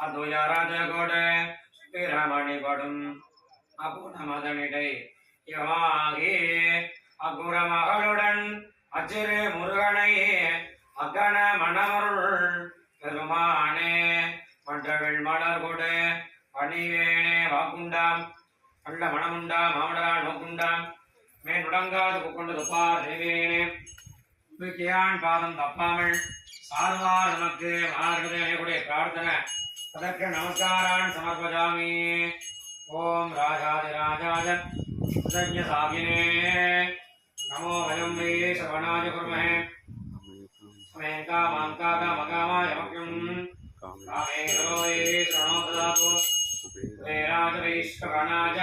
அதுயரஜகொட பிரமணிபடும் அபுணமதனிடை யவாகி அகுரமகளுடன் அச்சிறு முருகனை அகன மணமருள் பெருமானே மன்றவில் மலர்கொடு பணிவேனே வாக்குண்டாம் அல்ல மணமுண்டாம் மாமடரால் நோக்குண்டாம் மேன் முடங்காது கொண்டு துப்பார் செய்வேனே விக்கியான் பாதம் தப்பாமல் சார்வார் நமக்கு மார்கதேனையுடைய பிரார்த்தனை அதற்கு நமஸ்காரான் சமர்ப்பஜாமி. ஓம் ராஜாதிராஜாய சுதஜ்ஞ சாகினே நமோ வயம் வே சவணாய குர்மஹே சமேகா மாங்காகா மகாமாய மக்யம் காமே ரோயே சரணோ ததாபோ குபேராஜ வைஷ்ணவனாய